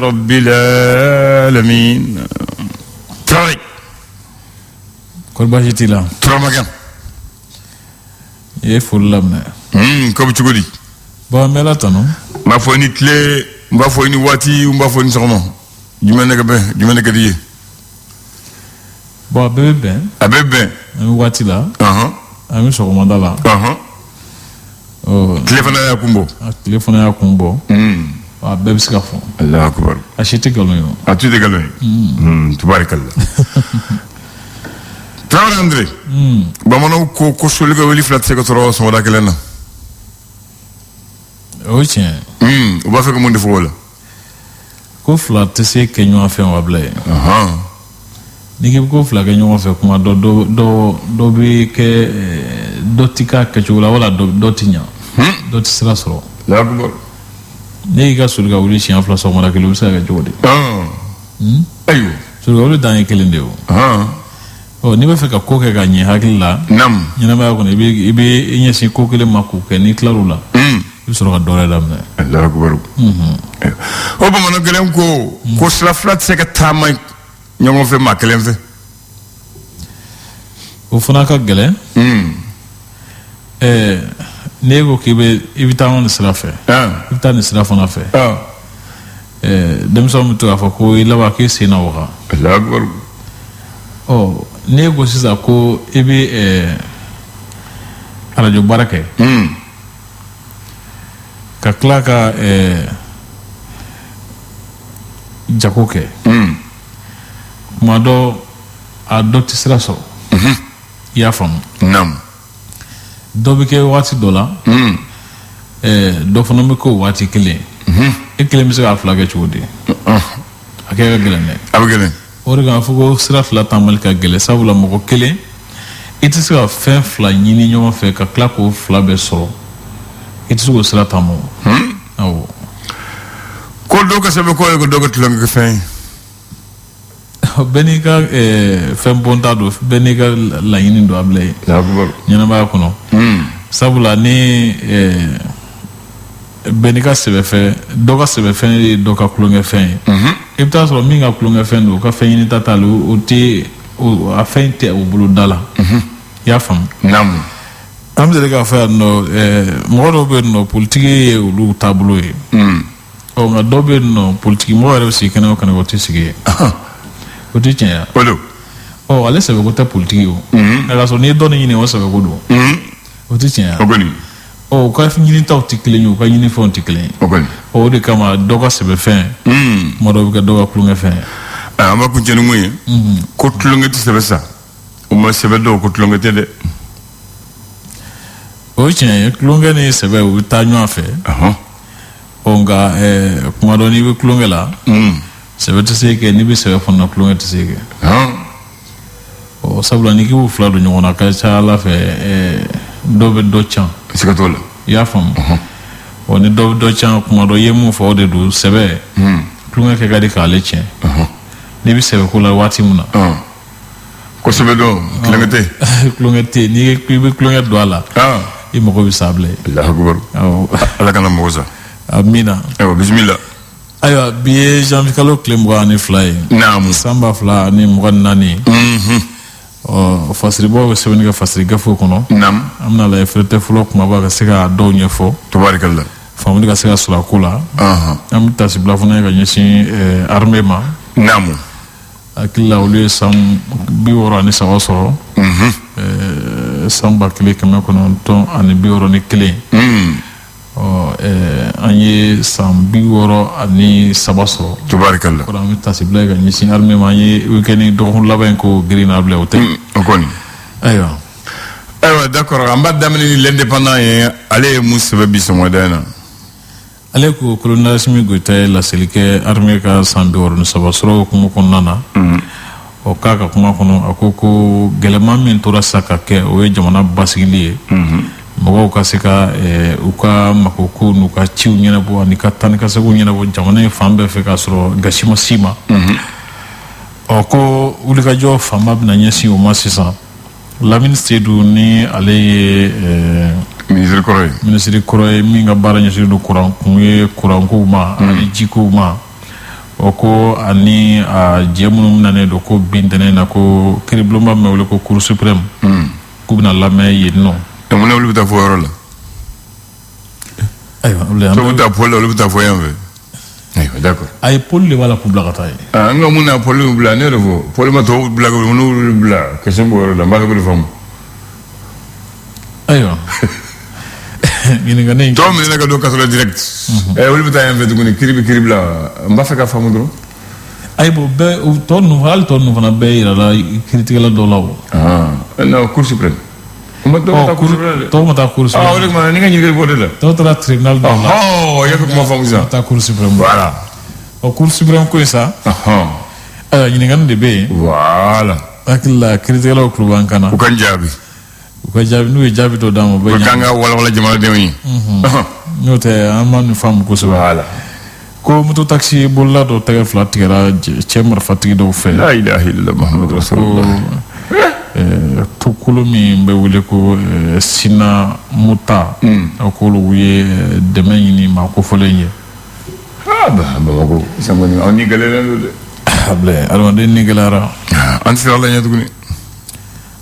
rabbil alamin. Travail. Korbashi tila. Tramagan. Ye fullamne. Comme tu dis. Bon mela tano. Ma foi ni clé, ma foi ni wati, ma foi ni sono. Jumane ka di. Bon bebe. Abebe. Ami wati la. Ami sokomanda la. Oh. Téléphone ya kumbo. Téléphone ya kumbo. Bebe sika fon. Allah akbar. Achete galon. Achete galon. Tubarakallah. Traoré André. Bamano ko soliga weli flat se ko toro so da kelena. O tien. O ba fe ko monde fo wala. Ko flat se kenyo afen wable. Niki ko flat kenyo afen kuma do bi ke do tika ke chula wala do tinya. Do tisra soro. La akbar. Niki ka soliga weli chien flat so mara kelo sa ga jodi. Ayo. Soliga weli dan kelende o. Ni bɛ fɛ ka ko kɛ ka ɲɛ hakili la ɲɛnamaya kɔnɔ i bɛ i ɲɛsin ko kelen ma k'o kɛ n'i tilar'o la i bɛ sɔrɔ ka dɔ wɛrɛ daminɛ. Alahu akibaru. O bamanan gɛlɛn ko sira fila tɛ se ka taama ɲɔgɔn fɛ maa kelen fɛ. O fana ka gɛlɛn. N'e ko k'i bɛ taa nin sira fɛ i bɛ taa nin sira fana fɛ denmisɛnw bɛ to k'a fɔ ko i laban k'i sen na waga. Alahu akibaru. Ne ko sisan ko i bɛ arajo baara kɛ ka tila ka jago kɛ kuma dɔ a dɔ tɛ sira sɔrɔ i y'a faamu dɔ bɛ kɛ waati dɔ la dɔ fana bɛ kɛ o waati kelen e kelen bɛ se k'a fila kɛ cogo di a kɛ ka gɛlɛn dɛ. A bɛ gɛlɛn. O de k'a fɔ ko sira fila taamali ka gɛlɛn sabula mɔgɔ kelen i tɛ se ka fɛn fila ɲini ɲɔgɔn fɛ ka tila k'o fila bɛɛ sɔrɔ i tɛ se k'o sira taama o. Awɔ. Ko dɔ ka sɛbɛn ko ye ko dɔ ka tulonkɛ kɛ fɛn ye. Bɛɛ n'i ka fɛn bɔnta don bɛɛ n'i ka laɲini don a bila ye. Ɲɛnamaya kɔnɔ. Sabula ni bɛɛ n'i ka sɛbɛnfɛn dɔ ka sɛbɛnfɛn ye dɔ ka tulonkɛfɛn ye. I bɛ taa sɔrɔ min ka tulonkɛfɛn don o ka fɛn ɲini ta t'ale o tɛ a fɛn tɛ o bolo da la. I y'a faamu. An bɛ deli k'a fɔ yan nɔ mɔgɔ dɔw bɛ yen nɔ politiki ye olu taabolo ye. Nka dɔw bɛ yen nɔ politiki mɔgɔ yɛrɛ bɛ sigi kɛnɛ o kɛnɛ o tɛ sigi yen. O tɛ tiɲɛ ye. Ale sɛbɛnko tɛ politiki o. Nka k'a sɔrɔ n'i ye dɔɔni ɲini o sɛbɛnko don. O tɛ tiɲɛ ye. U ka ɲinitaw tɛ kelen ye u ka ɲinifɛnw tɛ kelen ye. O de kama dɔ ka sɛbɛnfɛn tuma dɔw bɛ kɛ dɔ ka tulonkɛfɛn ye. An b'a kuncɛ ni mun ye ko tulonkɛ tɛ sɛbɛn sa o ma sɛbɛn dɔw ko tulonkɛ tɛ dɛ. O ye tiɲɛ ye tulonkɛ ni sɛbɛn u bɛ taa ɲɔgɔn fɛ. Nka kuma dɔ n'i bɛ tulonkɛ la sɛbɛn tɛ se kɛ n'i bɛ sɛbɛn fana tulonkɛ tɛ se kɛ. Sabula n'i k'i b'u fila don ɲɔgɔn na a ka ca Ala fɛ dɔ bɛ dɔ can. Siga t'o la. I y'a faamu. Ni dɔ bɛ dɔ can kuma dɔ i ye mun fɔ o de don sɛbɛn tulonkɛ kɛ ka di k'ale tiɲɛ. N'i bɛ sɛbɛn ko la waati min na. Ko sɛbɛn dɔn tulonkɛ tɛ. Tulonkɛ tɛ n'i bɛ tulonkɛ don a la i mago bɛ sa bila ye. Alahu akibaru. Ala kana mago sa. Amina. Ayiwa bisimila. Ayiwa bi ye janvier kalo tile 22 ye. Naamu. San 2024. Fasiribaaw bɛ sɛbɛnni kɛ fasiri gafew kɔnɔ. Naamu. An bɛna lajɛ fɛrɛtɛ fɔlɔ kumaba ka se ka dɔw ɲɛfɔ. Tabarikala. Faamuli ka se ka sɔrɔ a ko la. An bɛ tasibila fana ye ka ɲɛsin armée ma. Naamu. Hakili la olu ye san 63 sɔrɔ. San 1961. An ye san 63 sɔrɔ. Tabarikala. An bɛ tasibila ye ka ɲɛsin armée ma an ye week-end dɔgɔkun laban in ko girinna bila o tɛ. O kɔni. Ayiwa. D'accord an b'a daminɛ ni l'indépendant ye ale ye mun sɛbɛn bi sɔgɔmada in na. Ale ko colonel Asimi Goyita ye laseli kɛ armée ka san 63 sɔrɔ hukumu kɔnɔna na. K'a ka kuma kɔnɔ a ko gɛlɛman min tora sa ka kɛ o ye jamana basigili ye. Mɔgɔw ka se ka u ka makokow n'u ka ciw ɲɛnabɔ ani ka taa ni ka seginw ɲɛnabɔ jamana in fan bɛɛ fɛ k'a sɔrɔ gasi ma s'i ma. Ko wulikajɔ fanba bɛna ɲɛsin o ma sisan. Lamini Seydou ni ale ye ministre kɔrɔ ye min ka baara ɲɛsinnen don kurankow ma ani jikow ma o ko ani jɛ minnu nanen don ko bin tɛnɛ na ko kiribulonba min bɛ wele ko cour suprême k'u bɛna lamɛn yen nɔ. mun na olu bɛ taa fɔ yɔrɔ la. ayiwa olu bɛ taa pôle la olu bɛ taa fɔ yan fɛ. ayiwa d'accord. ayi pôle de b'a la k'u bila ka taa yen. n ka mun na pôle y'u bila ne yɛrɛ fɔ pôle ma tɔw bila ko n'olu bila question b'o yɔrɔ la n b'a fɛ k'o de faamu. ayiwa ɲininkali in. tɔw minɛ ka don kaso la direct. olu bɛ taa yan fɛ tuguni kiri bɛ kiri bila n b'a fɛ ka faamu dɔrɔn. ayi bon bɛɛ tɔ ninnu hali tɔ ninnu fana bɛɛ yira la kiiritigɛla dɔw la o. non cour suprême. tɔw ma taa cour suprême. tɔw ma taa cour suprême. o de kama ni ka ɲininkali b'o de la. tɔw taara tribunal dɔw la. i y'a fɛ kuma faamu sisan. taa cour suprême. voilà. o cour suprême ko in sa. ayiwa ɲininkali de bɛ yen. voilà. hakili la kiiritigɛlaw tulo b'an kan na. u ka n jaabi. u ka jaabi n'u ye jaabi dɔ d'an ma. u ka kan ka walawala jamanadenw ye. n'o tɛ an ma nin faamu kosɛbɛ. voilà. ko moto taxi bolila dɔ tɛgɛ fila tigɛra cɛ marifatigi dɔw fɛ. la ilaha illallah muhammadu rasulullah. tukolo min bɛ wele ko sina muta. k'olu ye dɛmɛ ɲini maa kofɔlen ye. bamakɔ sangoni aw ni gɛlɛyalen don dɛ. abilɛ adamaden ni gɛlɛyara. an tɛ se ala ɲɛ tuguni.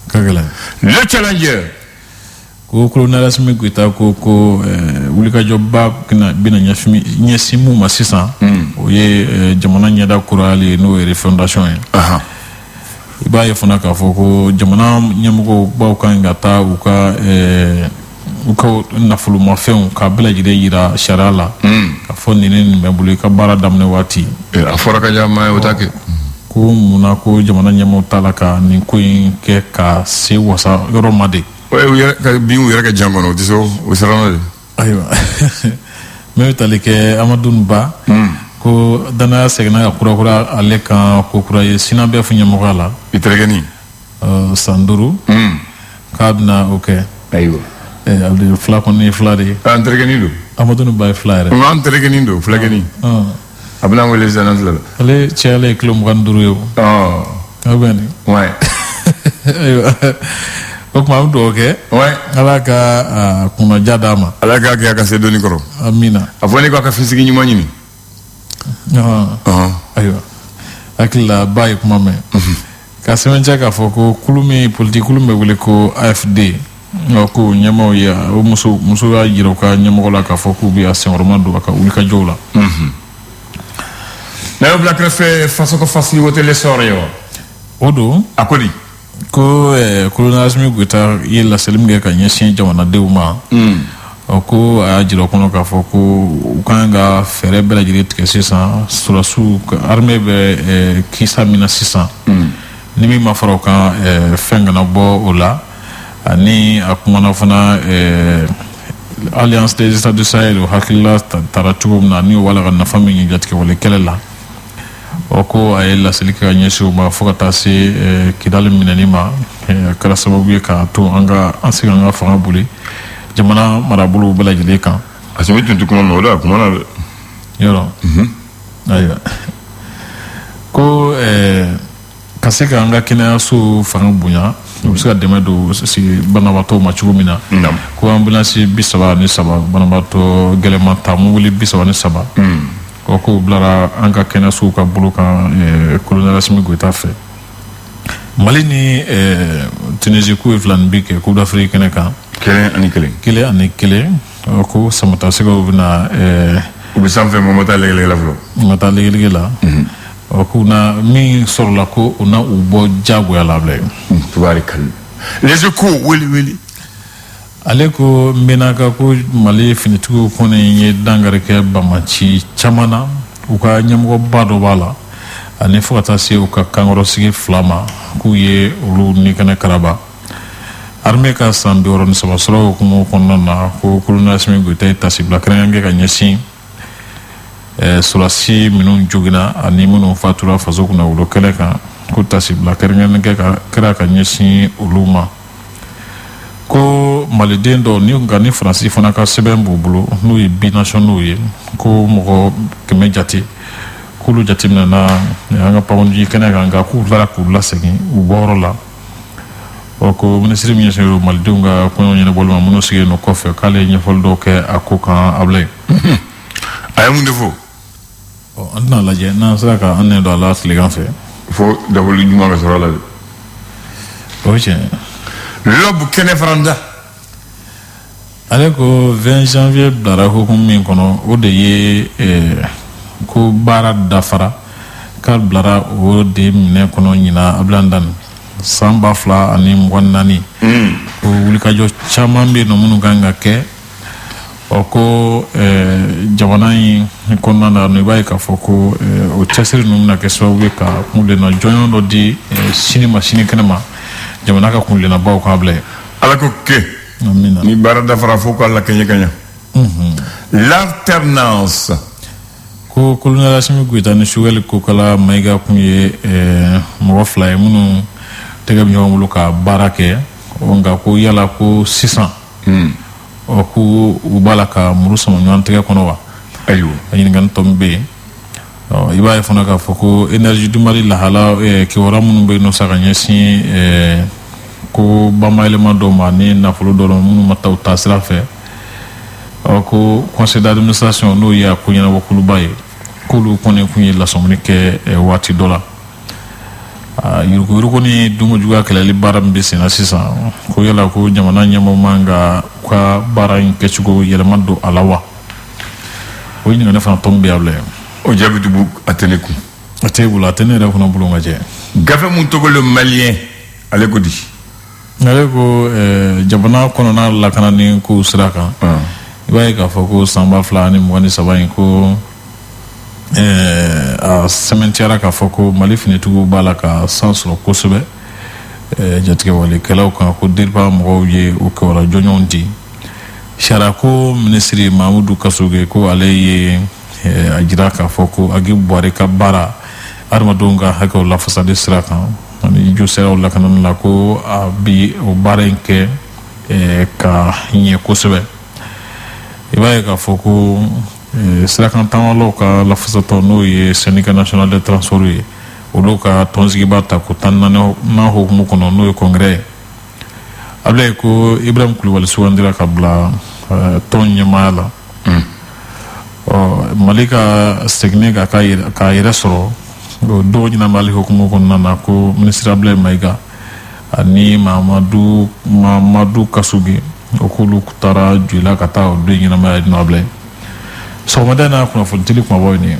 ka gɛlɛn. le challenger. ko kolonɛli Asimi Goyita ko wulikajɔba bɛna ɲɛsin mun ma sisan. o ye jamana ɲɛda kurali ye n'o ye refondation ye. i b'a ye fana k'a fɔ ko jamana ɲɛmɔgɔw baw kan ka taa u ka nafolomafɛnw k'a bɛɛ lajɛlen yira sariya la. k'a fɔ nin bɛ bolo i ka baara daminɛ waati. a fɔra ka diya maa ye o t'a kɛ. ko munna ko jamana ɲɛmɔgɔw t'a la ka nin ko in kɛ ka se wasa yɔrɔ ma de. bin u yɛrɛ kɛ jan kɔnɔ o tɛ se o siranna de. ayiwa n bɛ tali kɛ Amadu Ba. ko danaya seginna ka kurakura ale kan ko kura ye Sina bɛɛ fɔ ɲɛmɔgɔya la. i terikɛni. san 5. k'a bɛna o kɛ. ayiwa. Abdul fila kɔni ye fila de ye. an terikɛni don. Amadu Ba ye fila yɛrɛ. an terikɛni don filakɛni. a bɛna an wele sisan n'an tilala. ale cɛyalen ye kilo 25 ye o. a bɛ nin. ayiwa o tuma an bɛ dugawu kɛ. ala ka kunnaja d'a ma. ala k'a kɛ a ka se dɔɔni kɔrɔ. amina. a fɔ ne k'a ka finsigi ɲuman ɲini. ayiwa hakili la Ba ye kuma mɛn. ka sɛbɛntiya k'a fɔ ko politique kulu bɛ wele ko AFD. ko ɲɛmaaw ye o muso y'a jira u ka ɲɛmɔgɔ la k'a fɔ k'u bɛ a senkɔrɔma don a ka wulikajɔw la. n'a y'o bila kɛrɛfɛ faso ka facilité le sɔrɔ ye wa. o don. a ko di. ko kolonɛli Asimi Goyita ye laseli min kɛ ka ɲɛsin jamanadenw ma. ko a y'a jira o kɔnɔ k'a fɔ ko u kan ka fɛɛrɛ bɛɛ lajɛlen tigɛ sisan sɔrɔdasiw armée bɛ kisa min na sisan. ni min ma fara o kan fɛn kana bɔ o la. ani a kumana fana alliance des états du Sahel o hakilila taara cogo min na ni o wala ka nafa min ye jatigɛwale kɛlɛ la. ko a ye laseli kɛ ka ɲɛsin o ma fo ka taa se Kidali minɛni ma. a kɛra sababu ye k'a to an se k'an ka fanga boli jamana marabolow bɛɛ lajɛlen kan. Asimi tun tɛ kuma mɛn o la a kumana dɛ. yɔrɔ. ayiwa ko ka se k'an ka kɛnɛyaso fanga bonya. u bɛ se ka dɛmɛ don banabaatɔw ma cogo min na. ko ambulance 33 banabaatɔ gɛlɛman ta mobili 33. ko bilara an ka kɛnɛyasow ka bolo kan kolonɛli Asimi Goyita fɛ. Mali ni Tunisie ko ye filanin bi kɛ Coupe d'Afrique kɛnɛ kan. 1-1. ko samatasegaw bɛna. u bɛ sanfɛ mɔgɔ ma taa lɛgɛlɛgɛ la fɔlɔ. ma taa lɛgɛlɛgɛ la. ko na min sɔrɔla ko u na u bɔ jagoya la bilen. tubaarikala. les Échos wele. ale ko n bɛna ka ko Mali finitigiw kɔni ye dankari kɛ bamaci caman na u ka ɲɛmɔgɔba dɔ b'a la ani fo ka taa se u ka kankɔrɔsigi 2 ma k'u ye olu ni kɛnɛ karaba. armée ka san 63 sɔrɔ hukumu kɔnɔna na ko kolonɛli Asimi Goyita ye tasibila kɛrɛnkɛrɛn kɛ ka ɲɛsin sɔrɔdasi minnu joginna ani minnu fatura faso kunna wolo kɛlɛ kan ko tasibila kɛrɛnkɛrɛn kɛra ka ɲɛsin olu ma. ko maliden dɔw ni Faransi fana ka sɛbɛn b'u bolo n'u ye binationaux ye ko mɔgɔ 100 jate k'olu jateminɛna an ka pamoji kɛnɛ kan nka k'u tilara k'u lasegin u bɔyɔrɔ la. ko minisiri min ɲɛsinnen don malidenw ka kɔɲɔ ɲɛnabɔli ma minnu sigilen don kɔfɛ k'ale ye ɲɛfɔli dɔw kɛ a ko kan Ablaye. a ye mun de fɔ. an tɛna lajɛ n'an sera ka an nɛ don a la tilegan fɛ fo dabɔli ɲuman ka sɔrɔ a la de o ye tiɲɛ lɔbu kɛnɛ fana da ale ko 20 janvier bilara hukumu min kɔnɔ o de ye ko baara dafara k'a bilara o de minɛ kɔnɔ ɲina abilandani san 2024 o wulikajɔ caman bɛ yen nɔ minnu kan ka kɛ ko jamana in kɔnɔna na i b'a ye k'a fɔ ko o cɛsiri ninnu bɛna kɛ sababu ye ka kungilenna jɔnjɔn dɔ di sini ma sini kɛnɛ ma jamana ka kungilennabaw k'a bila yen ala ko kɛ ni baara dafara fo k'a la kɛɲɛ l'alternance ko colonel Assimi Goïta ni Choguel Kokala Maïga kun ye mɔgɔ fila ye minnu tɛgɛ bɛ ɲɔgɔn bolo ka baara kɛ nka ko yala ko sisan ko u b'a la ka muru sama ɲɔgɔn tɛgɛ kɔnɔ wa ayiwa a ɲininkali tɔ min bɛ yen i b'a ye fana k'a fɔ ko énergie du Mali lahala kibaruya minnu bɛ yen nɔ sa ka ɲɛsin ko bamayɛlɛma dɔw ma ni nafolo dɔw la minnu ma taa u taa sira fɛ ko conseil d'administration n'o ye a ko ɲɛnabɔ kuluba ye k'olu kɔni kun ye lasɔmuni kɛ waati dɔ la yurugu ni dungo juguya kɛlɛli baara min bɛ sen na sisan ko yala ko jamana ɲɛmɔgɔ man ka ka baara in kɛcogo yɛlɛma don a la wa o ɲininkali fana tɔn bɛ yan bila o jaabi tɛ bu a tɛ ne kun a tɛ bolo a tɛ ne yɛrɛ fana bolo ka jɛ gafe mun tɔgɔ le malien ale ko di ale ko jamana kɔnɔna lakanani kow sira kan i b'a ye k'a fɔ ko san 2023 in ko a sɛmɛntiyara k'a fɔ ko Mali finitigiw b'a la ka san sɔrɔ kosɛbɛ jatigɛwalikɛlaw kan ko deriba mɔgɔw ye o kibaruya jɔnjɔnw di sariya ko minisiri Mahamudu Kasoge ko ale ye a jira k'a fɔ ko Agi Buwari ka baara adamadenw ka hakɛw lafasali sira kan ani jo siraw lakanani la ko a bi o baara in kɛ ka ɲɛ kosɛbɛ i b'a ye k'a fɔ ko sirakan taamalaw ka lafasatɔ n'o ye syndicat national de transport ye olu ka tɔnsigiba ta ko 14 hukumu kɔnɔ n'o ye congrès ye a bila ye ko Ibrahim Kulibali sugandira ka bila tɔn ɲɛmaaya la Mali ka segin k'a yɛrɛ sɔrɔ dɔw ɲinɛ Mali hukumu kɔnɔna na ko ministre Abdoulaye Maïga ani Mahamadou Kasoge o k'olu taara joyila ka taa o don ɲɛnamaya yen nɔ a bila ye sɔgɔmada n'a kunnafonitili kumabaw ye nin ye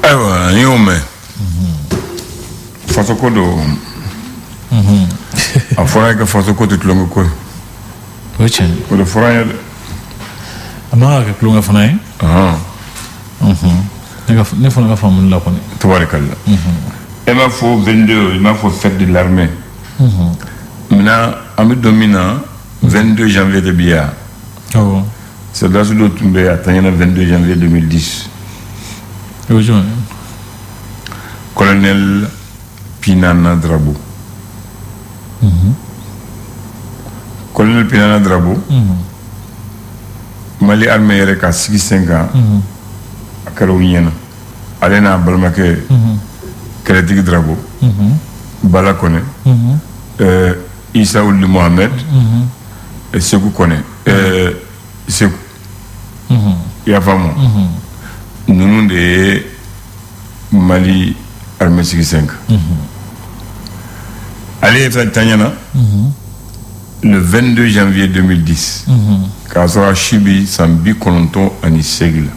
ayiwa n y'o mɛn fasoko don a fɔra ye ka fasoko tɛ tulonkɛ ko ye o ye tiɲɛ ye o de fɔra an ye dɛ a man ka kɛ tulonkɛ fana ye ne fana ka faamuli la kɔni tabarikala e m'a fɔ 22 i m'a fɔ fête de l'armée maintenant an bɛ don min na 22 janvier de bi yan soldats dɔ tun bɛ a taɲana 22 janvier 2010 o ye jɔn ye colonel Pinana Drabo colonel Pinana Drabo Mali armée yɛrɛ ka sigi sen kan a kɛra o ɲɛna ale n'a balimakɛ kɛlɛtigi Drabo Bala Kɔnɛ Isa Wuli Mohamed Seku Kɔnɛ Seku i y'a faamu ninnu de ye Mali armée sigi sen kan ale ye fɛn taɲana le 22 janvier 2010 k'a sɔrɔ a si bi san 98 la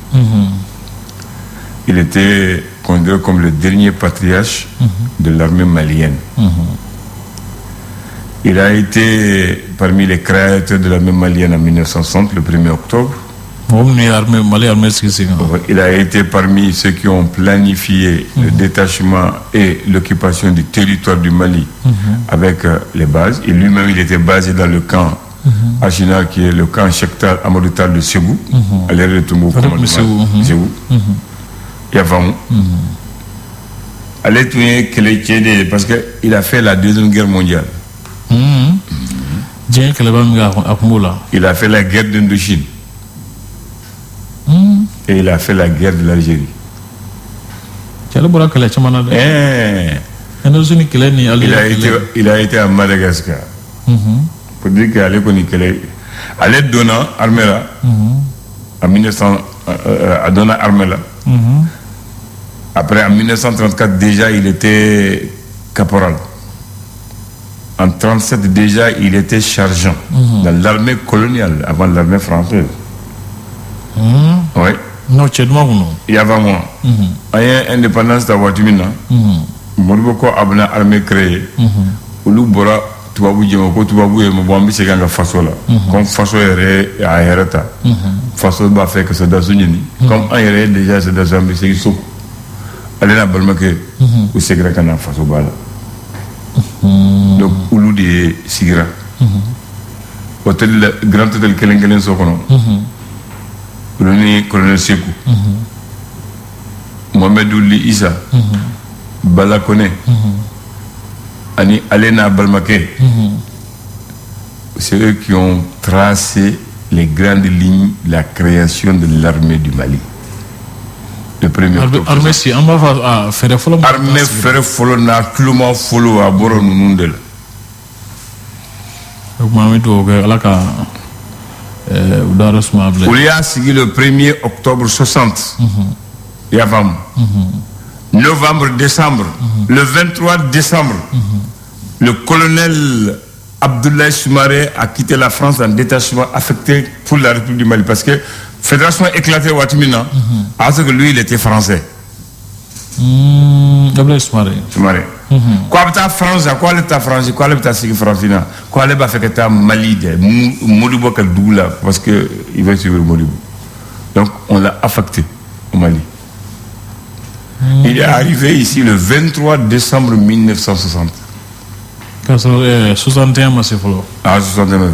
il était considéré comme le dernier patriarche de l'armée malienne. Il a été parmi les créateurs de l'armée malienne en 1960, le 1er octobre. Il a été parmi ceux qui ont planifié le détachement et l'occupation du territoire du Mali avec les bases. Et lui-même, il était basé dans le camp Achina, qui est le camp Cheikh Amadou Tall de Ségou, à l'ère de Toumbo commandement Ségou. Il y a vraiment. Allez, parce qu'il a fait la Deuxième Guerre mondiale. Il a fait la guerre d'Indochine. Et il a fait la guerre de l'Algérie. Il a été à Madagascar. Pour dire qu'il allait connaître. Allait donner Armela en 1900 à donner Armela Après, en 1934, déjà, il était caporal. En 1937, déjà, il était sergent dans l'armée coloniale, avant l'armée française. Oui. Non, tu es de moi ou non? Il y avait moi. Il y a une indépendance de Watumina. Moribo ko abna armée créée. Olu bora tubabu jema ko tubabu e mo bombi se ganga faso la. Comme faso yere a hereta. Faso ba fait que c'est dans une comme en yere déjà c'est dans un c'est so. Allez na balma que ou se gra kana faso bala. Donc ulu de sigira. Hôtel grand hôtel kelen so kono. Le colonel Sekou. Mohamed Ouli Issa. Bala Kone. Ani Alena Balmake. C'est eux qui ont tracé les grandes lignes de la création de l'armée du Mali. Le 1er octobre. Armée si, on va faire follow. Armée faire follow na kluma follow à Boro Nundel. Mohamed Ouli Alaka. Il a signé le 1er octobre 60. Il y a novembre, décembre. Le 23 décembre, le colonel Abdoulaye Soumaré a quitté la France en détachement affecté pour la République du Mali. Parce que la fédération éclatée Ouattimina, parce que lui, il était français. Abdoulaye Soumaré. Quoi ta France, quoi ta France, quoi ta France, quoi les fait que ta Mali de Modibo Doula parce que il va suivre Modibo. Donc on l'a affecté au Mali. Il est arrivé ici le 23 décembre 1960. 61 c'est follow. Ah 61.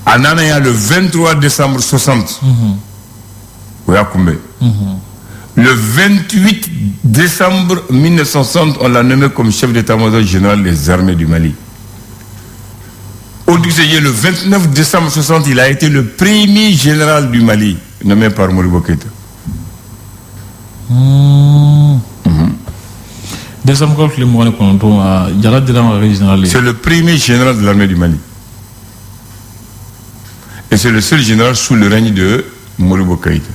Anana le 23 décembre 60. Oya Koumbe. Le 28 décembre 1960, on l'a nommé comme chef d'état-major général des armées du Mali. Au Dusseyer, le 29 décembre 1960, il a été le premier général du Mali, nommé par Modibo Keïta. C'est le premier général de l'armée du Mali. Et c'est le seul général sous le règne de Modibo Keïta.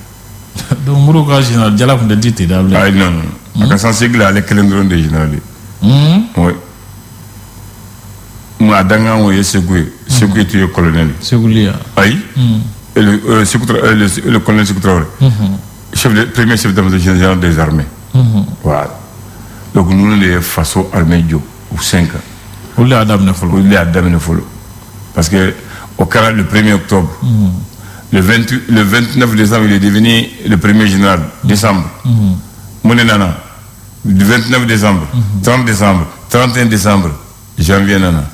Donc, Mourouka général, Diala vous dit que ah non, non. À sens que les calendriers des généraux. Oui. Moi, Danga, on est secoué. Secoué, tu es colonel. Secoué. Aïe. Et le colonel Secoué. Premier chef d'état-major général des armées. Voilà. Donc, nous, les façons armées, ou 5 ans. Où les Adam ne follow. Où les Adam ne follow. Parce que, au Canada, le 1er octobre. Le 29 décembre, il est devenu le premier général. Décembre. Nana. Le 29 décembre, 30 décembre, 31 décembre, janvier Nana.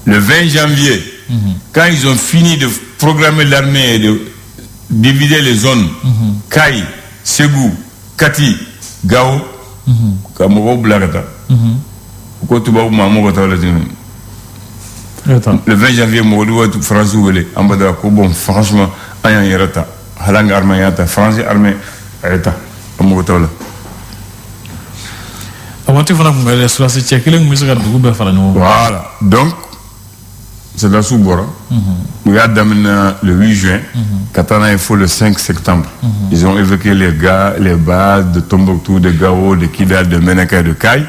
Le 20 janvier, quand ils ont fini de programmer l'armée et de diviser les zones, Kaï, Ségou, Kati, Gao, Kamoro Blagata. Le 20 janvier, je suis français. Bon, franchement, il y a un retard. Halang armée, français armée, État. Voilà. Donc, c'est la sous-bora. Il y a le 8 juin, Katana il faut le 5 septembre. Ils ont évoqué les bases de Tombouctou, de Gao, de Kidal, de Menaka et de Kaï.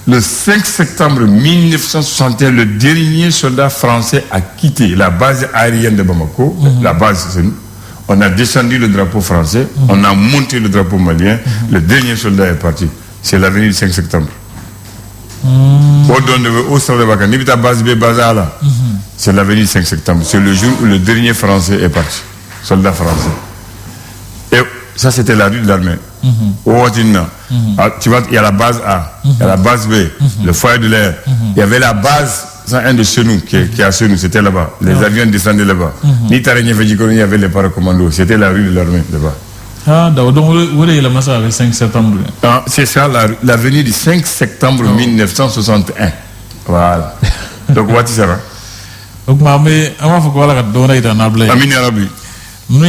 Le 5 septembre 1961, le dernier soldat français a quitté la base aérienne de Bamako. La base, c'est nous. On a descendu le drapeau français, on a monté le drapeau malien. Le dernier soldat est parti. C'est l'avenue du 5 septembre. C'est l'avenue du 5 septembre. C'est le jour où le dernier français est parti. Soldat français. Et ça, c'était la rue de l'armée. Tu vois, il y a la base A, il y a la base B, le foyer de l'air. Il y avait la base 101 de Chenou qui est à Chenou, c'était là-bas. Les avions descendaient là-bas. Ni Tarigné Fedjikoni, il y avait les paracommandos. C'était la rue de l'armée là-bas. Ah, donc où est le massacre le 5 septembre? C'est ça, l'avenue du 5 septembre 1961. Voilà. Donc, où est-ce que ça? Donc, je vais Amine Arabi. Nous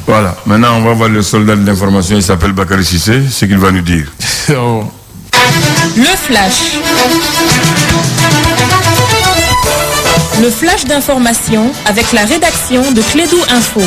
voilà, maintenant on va voir le soldat de l'information, il s'appelle Bakary Cissé, ce qu'il va nous dire. Le flash. Le flash d'information avec la rédaction de Clédou Info.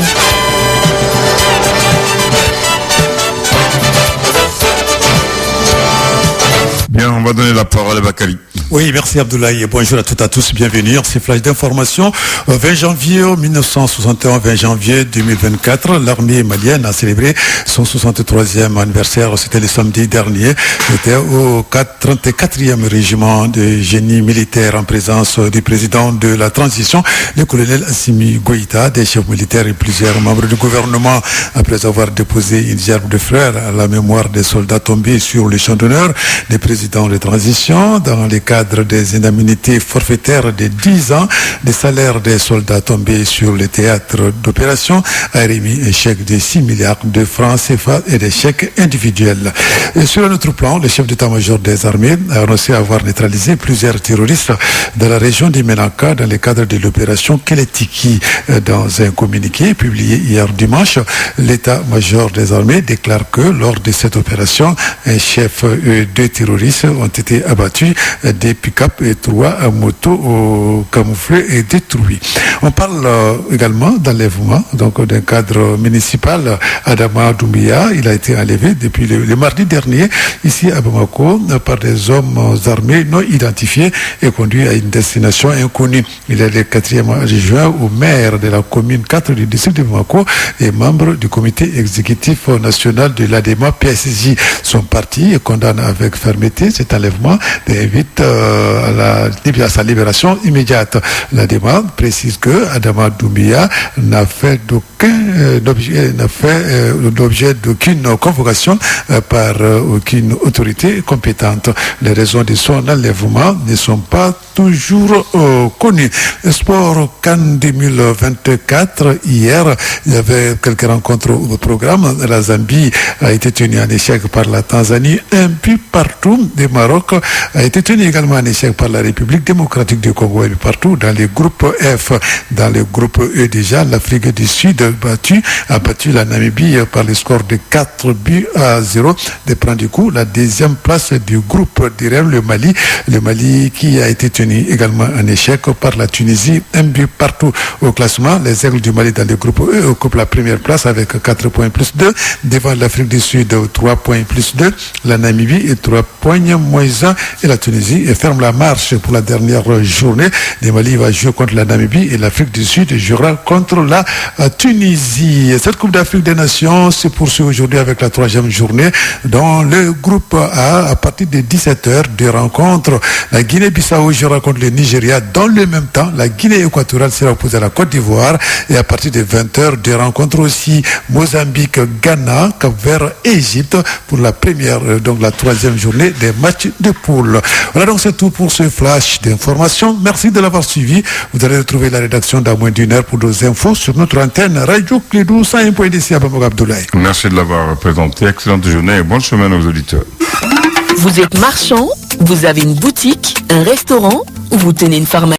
Bien, on va donner la parole à Bakary. Oui, merci Abdoulaye et bonjour à toutes et à tous, bienvenue. C'est Flash d'information. 20 janvier 1961, 20 janvier 2024, l'armée malienne a célébré son 63e anniversaire. C'était le samedi dernier. C'était au 34e régiment de génie militaire en présence du président de la transition, le colonel Assimi Goïta, des chefs militaires et plusieurs membres du gouvernement. Après avoir déposé une gerbe de fleurs à la mémoire des soldats tombés sur le champ d'honneur des présidents de transition dans les cadre des indemnités forfaitaires de 10 ans, des salaires des soldats tombés sur le théâtre d'opération, a remis un chèque de 6 milliards de francs CFA et des chèques individuels. Et sur un autre plan, le chef d'état-major des armées a annoncé avoir neutralisé plusieurs terroristes dans la région du Menaka dans le cadre de l'opération Keletiki. Dans un communiqué publié hier dimanche, l'état-major des armées déclare que lors de cette opération, un chef et deux terroristes ont été abattus, des pick-up et 3 motos camouflées et détruits. On parle également d'enlèvement d'un cadre municipal, Adama Doumbia. Il a été enlevé depuis le mardi dernier ici à Bamako par des hommes armés non identifiés et conduits à une destination inconnue. Il est le 4e adjoint au maire de la commune 4 du district de Bamako et membre du comité exécutif national de l'ADEMA PSJ. Son parti condamne avec fermeté cet enlèvement et invite à sa libération immédiate. L'ADEMA précise que Adama Doumbia n'a fait l'objet d'aucune convocation par aucune autorité compétente. Les raisons de son enlèvement ne sont pas toujours connues. Sport Cannes 2024, hier, il y avait quelques rencontres au programme. La Zambie a été tenue en échec par la Tanzanie, un but partout. Le Maroc a été tenu également en échec par la République démocratique du Congo et partout dans le groupe F. Dans le groupe E déjà, l'Afrique du Sud a battu la Namibie par le score de 4-0, de prendre du coup la deuxième place du groupe derrière le Mali qui a été tenu également en échec par la Tunisie, un but partout au classement. Les Aigles du Mali dans le groupe E occupent la première place avec 4 points plus 2, devant l'Afrique du Sud 3 points plus 2, la Namibie et 3 points moins 1 et la Tunisie ferme la marche pour la dernière journée. Le Mali va jouer contre la Namibie et l'Afrique du Sud jouera contre la Tunisie. Cette Coupe d'Afrique des Nations se poursuit aujourd'hui avec la 3e journée dans le groupe A à partir de 17h. Deux rencontres. La Guinée-Bissau jouera contre le Nigeria. Dans le même temps, la Guinée équatoriale sera opposée à la Côte d'Ivoire et à partir de 20h, deux rencontres aussi. Mozambique, Ghana, Cap-Vert, Égypte pour la première, donc la 3e journée des matchs de poule. Voilà, donc c'est tout pour ce flash d'information. Merci de l'avoir suivi. Vous allez retrouver la rédaction dans moins d'une heure pour d'autres infos sur notre antenne Radio Clédou 101.10 à Bamako Abdoulaye. Merci de l'avoir présenté. Excellente journée et bonne semaine aux auditeurs. Vous êtes marchand, vous avez une boutique, un restaurant ou vous tenez une pharmacie.